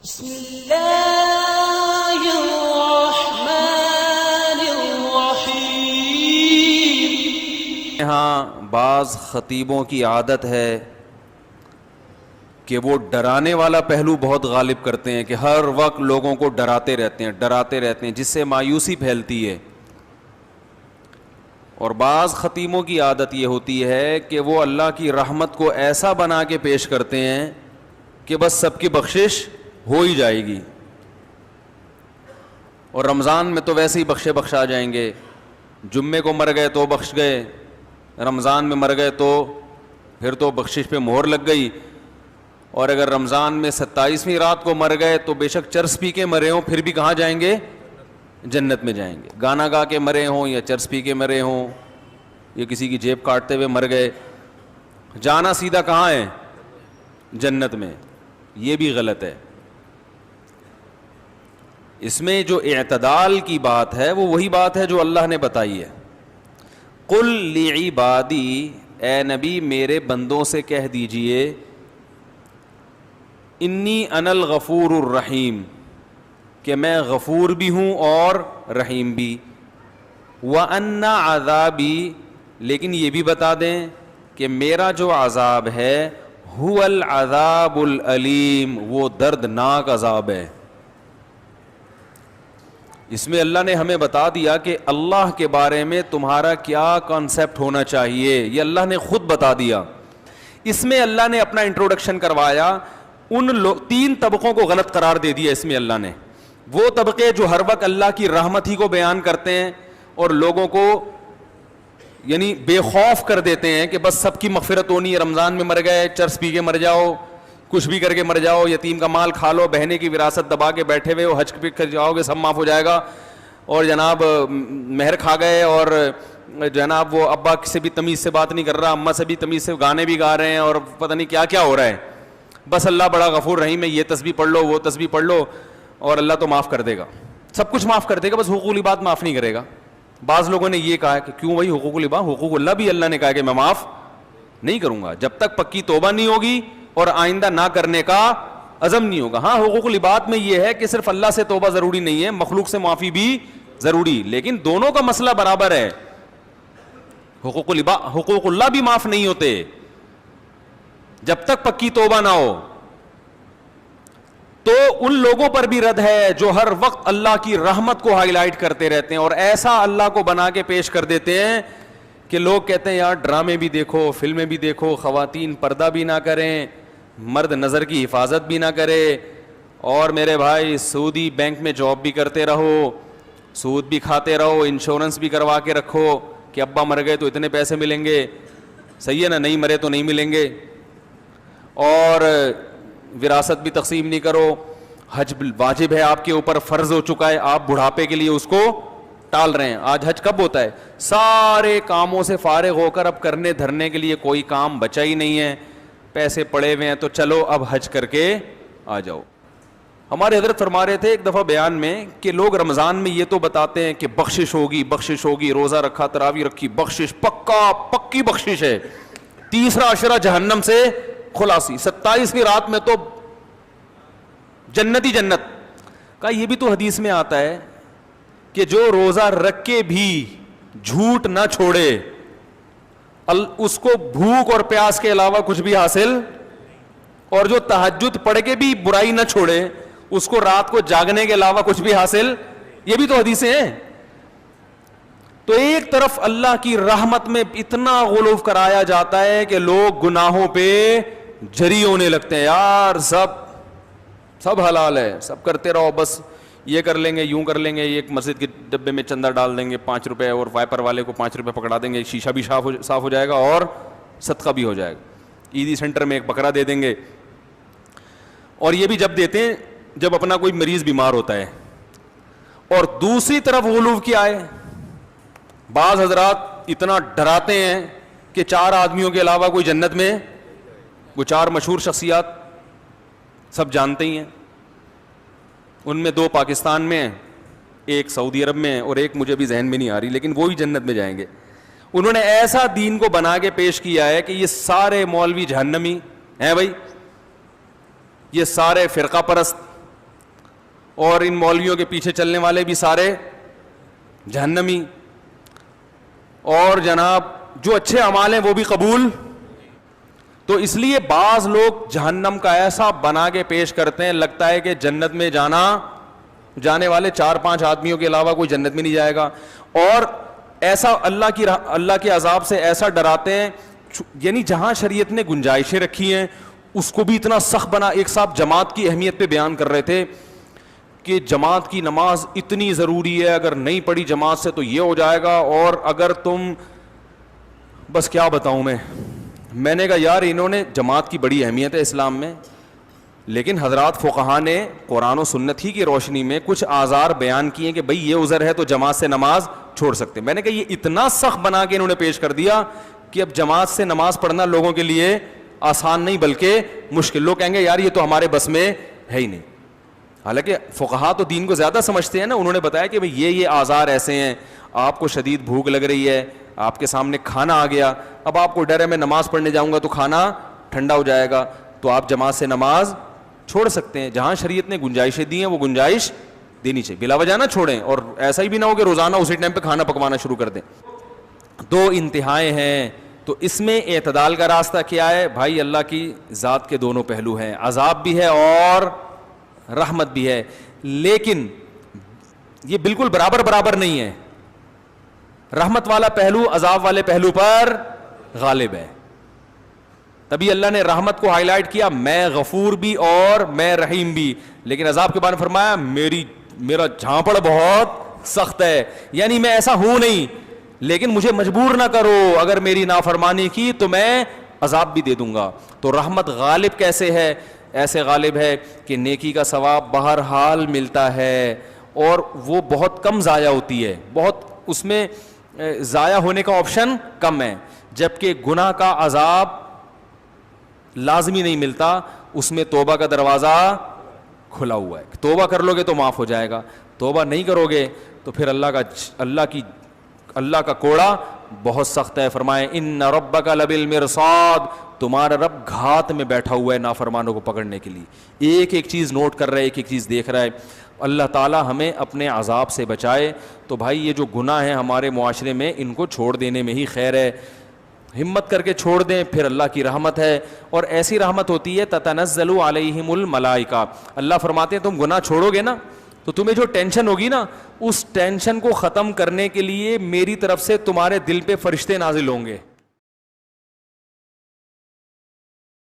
بسم اللہ الرحمن الرحیم۔ یہاں بعض خطیبوں کی عادت ہے کہ وہ ڈرانے والا پہلو بہت غالب کرتے ہیں کہ ہر وقت لوگوں کو ڈراتے رہتے ہیں جس سے مایوسی پھیلتی ہے۔ اور بعض خطیبوں کی عادت یہ ہوتی ہے کہ وہ اللہ کی رحمت کو ایسا بنا کے پیش کرتے ہیں کہ بس سب کی بخشش ہو ہی جائے گی، اور رمضان میں تو ویسے ہی بخشا جائیں گے، جمعے کو مر گئے تو بخش گئے، رمضان میں مر گئے تو پھر تو بخشش پہ مہر لگ گئی، اور اگر رمضان میں 27ویں رات کو مر گئے تو بے شک چرس پی کے مرے ہوں پھر بھی کہاں جائیں گے؟ جنت میں جائیں گے۔ گانا گا کے مرے ہوں یا چرس پی کے مرے ہوں یا کسی کی جیب کاٹتے ہوئے مر گئے، جانا سیدھا کہاں ہے؟ جنت میں۔ یہ بھی غلط ہے۔ اس میں جو اعتدال کی بات ہے وہ وہی بات ہے جو اللہ نے بتائی ہے۔ قل لعبادی، اے نبی میرے بندوں سے کہہ دیجئے، انی انا الغفور الرحیم، کہ میں غفور بھی ہوں اور رحیم بھی، وَأَنَّ عَذَابِي، لیکن یہ بھی بتا دیں کہ میرا جو عذاب ہے هُوَ الْعَذَابُ الْأَلِيمُ، وہ دردناک عذاب ہے۔ اس میں اللہ نے ہمیں بتا دیا کہ اللہ کے بارے میں تمہارا کیا کانسیپٹ ہونا چاہیے، یہ اللہ نے خود بتا دیا۔ اس میں اللہ نے اپنا انٹروڈکشن کروایا، ان تین طبقوں کو غلط قرار دے دیا اس میں اللہ نے۔ وہ طبقے جو ہر وقت اللہ کی رحمت ہی کو بیان کرتے ہیں اور لوگوں کو یعنی بے خوف کر دیتے ہیں کہ بس سب کی مغفرت ہونی ہے، رمضان میں مر گئے چرس پی کے مر جاؤ، کچھ بھی کر کے مر جاؤ، یتیم کا مال کھا لو، بہنے کی وراثت دبا کے بیٹھے ہوئے ہو، حج پہ کر جاؤ گے سب معاف ہو جائے گا، اور جناب مہر کھا گئے، اور جناب وہ ابا سے بھی تمیز سے بات نہیں کر رہا، اماں سے بھی تمیز سے گانے بھی گا رہے ہیں، اور پتہ نہیں کیا کیا ہو رہا ہے، بس اللہ بڑا غفور رحیم ہے، یہ تسبیح پڑھ لو وہ تسبیح پڑھ لو اور اللہ تو معاف کر دے گا، سب کچھ معاف کر دے گا، بس حقوق العباد معاف نہیں کرے گا۔ بعض لوگوں نے یہ کہا کہ کیوں بھائی حقوق العباد، حقوق اللہ بھی اللہ نے کہا کہ میں معاف نہیں کروں گا جب تک پکی توبہ نہیں ہوگی اور آئندہ نہ کرنے کا عزم نہیں ہوگا۔ ہاں حقوق العباد میں یہ ہے کہ صرف اللہ سے توبہ ضروری نہیں ہے، مخلوق سے معافی بھی ضروری، لیکن دونوں کا مسئلہ برابر ہے۔ حقوق اللہ بھی معاف نہیں ہوتے جب تک پکی توبہ نہ ہو۔ تو ان لوگوں پر بھی رد ہے جو ہر وقت اللہ کی رحمت کو ہائی لائٹ کرتے رہتے ہیں اور ایسا اللہ کو بنا کے پیش کر دیتے ہیں کہ لوگ کہتے ہیں یار ڈرامے بھی دیکھو، فلمیں بھی دیکھو، خواتین پردہ بھی نہ کریں، مرد نظر کی حفاظت بھی نہ کرے، اور میرے بھائی سعودی بینک میں جاب بھی کرتے رہو، سود بھی کھاتے رہو، انشورنس بھی کروا کے رکھو کہ ابا مر گئے تو اتنے پیسے ملیں گے، صحیح ہے نا، نہیں مرے تو نہیں ملیں گے، اور وراثت بھی تقسیم نہیں کرو، حج واجب ہے آپ کے اوپر، فرض ہو چکا ہے، آپ بڑھاپے کے لیے اس کو ٹال رہے ہیں۔ آج حج کب ہوتا ہے؟ سارے کاموں سے فارغ ہو کر اب کرنے دھرنے کے لیے کوئی کام بچا ہی نہیں ہے، پیسے پڑے ہوئے ہیں تو چلو اب حج کر کے آ جاؤ۔ ہمارے حضرت فرما رہے تھے ایک دفعہ بیان میں کہ لوگ رمضان میں یہ تو بتاتے ہیں کہ بخشش ہوگی، روزہ رکھا، تراویح رکھی، بخشش پکی بخشش ہے، تیسرا عشرہ جہنم سے خلاصی، 27ویں رات میں تو جنت ہی جنت کا۔ یہ بھی تو حدیث میں آتا ہے کہ جو روزہ رکھ کے بھی جھوٹ نہ چھوڑے اس کو بھوک اور پیاس کے علاوہ کچھ بھی حاصل، اور جو تہجد پڑھ کے بھی برائی نہ چھوڑے اس کو رات کو جاگنے کے علاوہ کچھ بھی حاصل، یہ بھی تو حدیثیں ہیں۔ تو ایک طرف اللہ کی رحمت میں اتنا غلو کرایا جاتا ہے کہ لوگ گناہوں پہ جری ہونے لگتے ہیں، یار سب حلال ہے، سب کرتے رہو، بس یہ کر لیں گے، یوں کر لیں گے، ایک مسجد کے ڈبے میں چندہ ڈال دیں گے 5 روپے، اور وائپر والے کو 5 روپے پکڑا دیں گے، شیشہ بھی صاف ہو جائے گا اور صدقہ بھی ہو جائے گا، عیدی سینٹر میں ایک بکرا دے دیں گے، اور یہ بھی جب دیتے ہیں جب اپنا کوئی مریض بیمار ہوتا ہے۔ اور دوسری طرف غلو کیا ہے، بعض حضرات اتنا ڈراتے ہیں کہ 4 آدمیوں کے علاوہ کوئی جنت میں، وہ 4 مشہور شخصیات سب جانتے ہی ہیں، ان میں 2 پاکستان میں ہیں، ایک سعودی عرب میں ہے، اور ایک مجھے بھی ذہن میں نہیں آ رہی، لیکن وہ بھی جنت میں جائیں گے۔ انہوں نے ایسا دین کو بنا کے پیش کیا ہے کہ یہ سارے مولوی جہنمی ہیں بھائی، یہ سارے فرقہ پرست اور ان مولویوں کے پیچھے چلنے والے بھی سارے جہنمی, اور جناب جو اچھے اعمال ہیں وہ بھی قبول. تو اس لیے بعض لوگ جہنم کا ایسا بنا کے پیش کرتے ہیں, لگتا ہے کہ جنت میں جانے والے 4-5 آدمیوں کے علاوہ کوئی جنت میں نہیں جائے گا, اور ایسا اللہ کے عذاب سے ایسا ڈراتے ہیں. یعنی جہاں شریعت نے گنجائشیں رکھی ہیں اس کو بھی اتنا سخت بنا. ایک صاحب جماعت کی اہمیت پہ بیان کر رہے تھے کہ جماعت کی نماز اتنی ضروری ہے, اگر نہیں پڑھی جماعت سے تو یہ ہو جائے گا, اور اگر تم, بس کیا بتاؤں میں نے کہا یار انہوں نے, جماعت کی بڑی اہمیت ہے اسلام میں, لیکن حضرات فقہا نے قرآن و سنت ہی کی روشنی میں کچھ آزار بیان کیے کہ بھئی یہ عذر ہے تو جماعت سے نماز چھوڑ سکتے. میں نے کہا یہ اتنا سخت بنا کے انہوں نے پیش کر دیا کہ اب جماعت سے نماز پڑھنا لوگوں کے لیے آسان نہیں بلکہ مشکل. لوگ کہیں گے یار یہ تو ہمارے بس میں ہے ہی نہیں. حالانکہ فقہا تو دین کو زیادہ سمجھتے ہیں نا. انہوں نے بتایا کہ بھئی یہ آزار ایسے ہیں, آپ کو شدید بھوک لگ رہی ہے, آپ کے سامنے کھانا آ گیا, اب آپ کو ڈر ہے میں نماز پڑھنے جاؤں گا تو کھانا ٹھنڈا ہو جائے گا, تو آپ جماعت سے نماز چھوڑ سکتے ہیں. جہاں شریعت نے گنجائشیں دی ہیں وہ گنجائش دینی چاہیے, بلا وجہ نہ چھوڑیں. اور ایسا ہی بھی نہ ہو کہ روزانہ اسی ٹائم پہ کھانا پکوانا شروع کر دیں. 2 انتہائیں ہیں, تو اس میں اعتدال کا راستہ کیا ہے بھائی؟ اللہ کی ذات کے دونوں پہلو ہیں, عذاب بھی ہے اور رحمت بھی ہے, لیکن یہ بالکل برابر نہیں ہے. رحمت والا پہلو عذاب والے پہلو پر غالب ہے. تبھی اللہ نے رحمت کو ہائی لائٹ کیا, میں غفور بھی اور میں رحیم بھی, لیکن عذاب کے بارے میں فرمایا میرا جھانپڑ بہت سخت ہے. یعنی میں ایسا ہوں نہیں, لیکن مجھے مجبور نہ کرو, اگر میری نافرمانی کی تو میں عذاب بھی دے دوں گا. تو رحمت غالب کیسے ہے؟ ایسے غالب ہے کہ نیکی کا ثواب بہرحال ملتا ہے, اور وہ بہت کم ضائع ہوتی ہے, بہت اس میں ضائع ہونے کا آپشن کم ہے. جبکہ گناہ کا عذاب لازمی نہیں ملتا, اس میں توبہ کا دروازہ کھلا ہوا ہے. توبہ کر لو گے تو معاف ہو جائے گا, توبہ نہیں کرو گے تو پھر اللہ کا کوڑا بہت سخت ہے. فرمائے ان ربک لبالمرصاد, تمہارا رب گھات میں بیٹھا ہوا ہے نافرمانوں کو پکڑنے کے لیے. ایک ایک چیز نوٹ کر رہا ہے, ایک ایک چیز دیکھ رہا ہے. اللہ تعالی ہمیں اپنے عذاب سے بچائے. تو بھائی یہ جو گناہ ہیں ہمارے معاشرے میں, ان کو چھوڑ دینے میں ہی خیر ہے. ہمت کر کے چھوڑ دیں, پھر اللہ کی رحمت ہے, اور ایسی رحمت ہوتی ہے تتنزل علیہم الملائکہ. اللہ فرماتے ہیں تم گناہ چھوڑو گے نا تو تمہیں جو ٹینشن ہوگی نا, اس ٹینشن کو ختم کرنے کے لیے میری طرف سے تمہارے دل پہ فرشتے نازل ہوں گے.